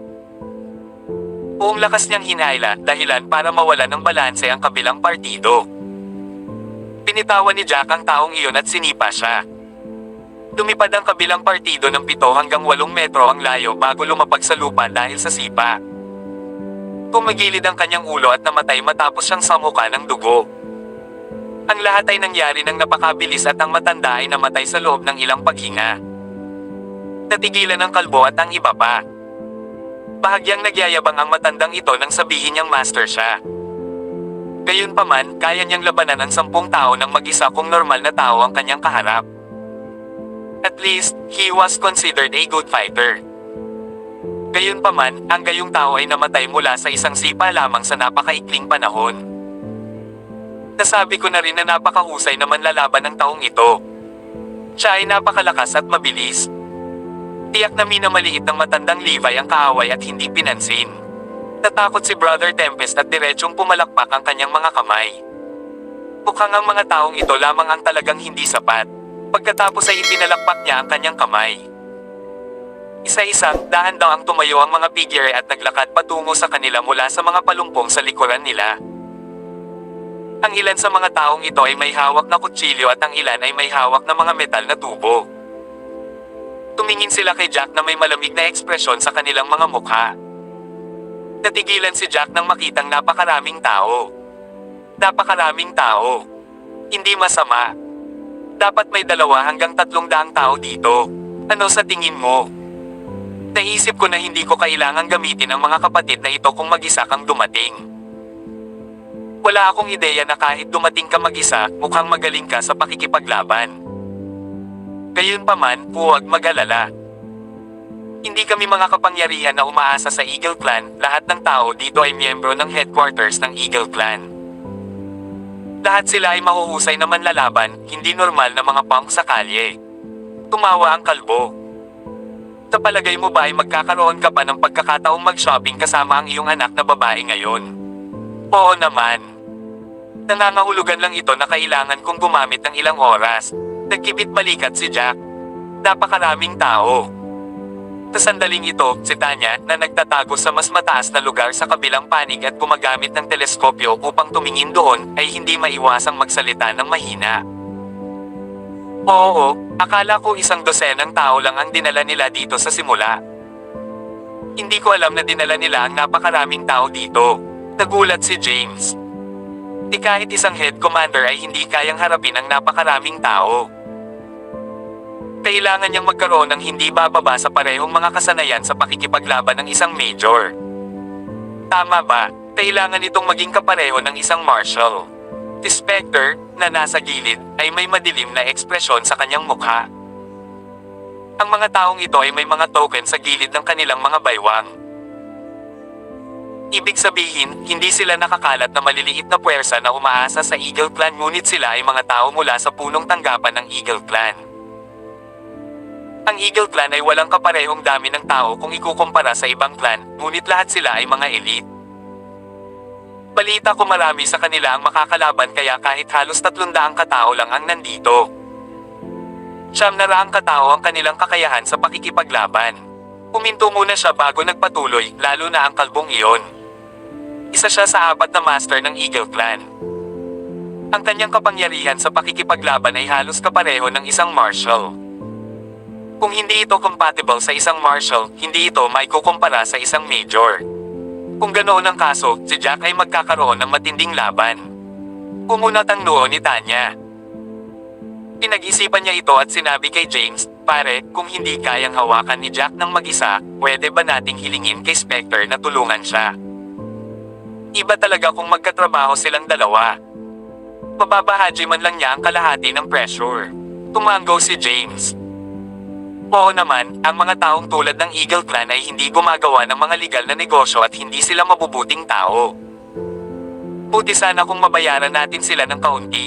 Buong lakas niyang hinayla, dahilan para mawala ng balanse ang kabilang partido. Pinitawan ni Jack ang taong iyon at sinipa siya. Lumipad ang kabilang partido ng 7 hanggang 8 metro ang layo bago lumapag sa lupa dahil sa sipa. Tumagilid ang kanyang ulo at namatay matapos siyang samuka ng dugo. Ang lahat ay nangyari ng napakabilis at ang matanda ay namatay sa loob ng ilang paghinga. Natigilan ang kalbo at ang iba pa. Bahagyang nagyayabang ang matandang ito nang sabihin niyang master siya. Gayunpaman, kaya niyang labanan ang 10 tao ng mag-isa kung normal na tao ang kanyang kaharap. At least, he was considered a good fighter. Gayunpaman, ang gayong tao ay namatay mula sa isang sipa lamang sa napakaikling panahon. Nasabi ko na rin na napakahusay naman lalaban ng taong ito. Siya ay napakalakas at mabilis. Tiyak na minamaliit ng matandang Levi ang kaaway at hindi pinansin. Natakot si Brother Tempest at diretsyong pumalakpak ang kanyang mga kamay. Mukhang ang mga taong ito lamang ang talagang hindi sapat. Pagkatapos ay ipinalakpak niya ang kanyang kamay. Isa-isang, dahan-dahang tumayo ang mga figure at naglakad patungo sa kanila mula sa mga palumpong sa likuran nila. Ang ilan sa mga taong ito ay may hawak na kutsilyo at ang ilan ay may hawak na mga metal na tubo. Tumingin sila kay Jack na may malamig na ekspresyon sa kanilang mga mukha. Natigilan si Jack nang makitang napakaraming tao. Napakaraming tao. Hindi masama. Dapat may 2 hanggang 300 tao dito. Ano sa tingin mo? Naisip ko na hindi ko kailangang gamitin ang mga kapatid na ito kung mag-isa kang dumating. Wala akong ideya na kahit dumating ka mag-isa, mukhang magaling ka sa pakikipaglaban. Gayunpaman, huwag mag-alala. Hindi kami mga kapangyarihan na umaasa sa Eagle Clan, lahat ng tao dito ay miyembro ng headquarters ng Eagle Clan. Lahat sila ay mahuhusay na manlalaban, hindi normal na mga punk sa kalye. Tumawa ang kalbo. Sa palagay mo ba ay magkakaroon ka pa ng pagkakataong mag-shopping kasama ang iyong anak na babae ngayon? Oo naman. Nangangahulugan lang ito na kailangan kong gumamit ng ilang oras. Nagkibit balikat si Jack. Napakaraming tao. Sa sandaling ito, si Tanya, na nagtatago sa mas mataas na lugar sa kabilang panig at gumagamit ng teleskopyo upang tumingin doon, ay hindi maiwasang magsalita ng mahina. Oo, akala ko 100 tao lang ang dinala nila dito sa simula. Hindi ko alam na dinala nila ang napakaraming tao dito. Nagulat si James. Kahit isang head commander ay hindi kayang harapin ang napakaraming tao. Kailangan niyang magkaroon ng hindi bababa sa parehong mga kasanayan sa pakikipaglaban ng isang major. Tama ba? Kailangan itong maging kapareho ng isang marshal. Si Spectre, na nasa gilid, ay may madilim na ekspresyon sa kanyang mukha. Ang mga taong ito ay may mga token sa gilid ng kanilang mga baywang. Ibig sabihin, hindi sila nakakalat na maliliit na puwersa na umaasa sa Eagle Clan ngunit sila ay mga tao mula sa punong tanggapan ng Eagle Clan. Ang Eagle Clan ay walang kaparehong dami ng tao kung ikukumpara sa ibang clan, ngunit lahat sila ay mga elite. Balita ko marami sa kanila ang makakalaban kaya kahit halos 300 katao lang ang nandito. 900 katao ang kanilang kakayahan sa pakikipaglaban. Huminto muna siya bago nagpatuloy, lalo na ang kalbong iyon. Isa siya sa 4 na master ng Eagle Clan. Ang kanyang kapangyarihan sa pakikipaglaban ay halos kapareho ng isang marshal. Kung hindi ito compatible sa isang marshal, hindi ito may kukumpara sa isang major. Kung ganoon ang kaso, si Jack ay magkakaroon ng matinding laban. Pumunat ang noo ni Tanya. Pinag-isipan niya ito at sinabi kay James, "Pare, kung hindi kayang hawakan ni Jack ng mag-isa, pwede ba nating hilingin kay Spectre na tulungan siya?" Iba talaga kung magkatrabaho silang dalawa. Pababahaji man lang niya ang kalahati ng pressure. Tumanggaw si James. Oo naman, ang mga taong tulad ng Eagle Clan ay hindi gumagawa ng mga legal na negosyo at hindi sila mabubuting tao. Buti sana kung mabayaran natin sila ng kaunti.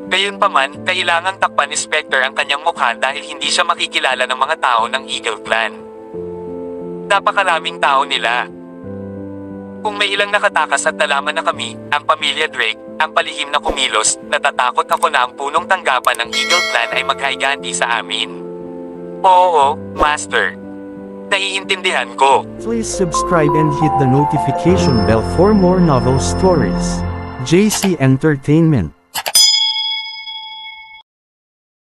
Gayunpaman, kailangang takpan ni Spectre ang kanyang mukha dahil hindi siya makikilala ng mga tao ng Eagle Clan. Napakaraming tao nila. Kung may ilang nakatakas at nalaman na kami, ang pamilya Drake, ang palihim na kumilos, natatakot ako na ang punong tanggapan ng Eagle Clan ay maghayganti sa amin. Oo, Master. Naiintindihan ko. Please subscribe and hit the notification bell for more novel stories. JC Entertainment.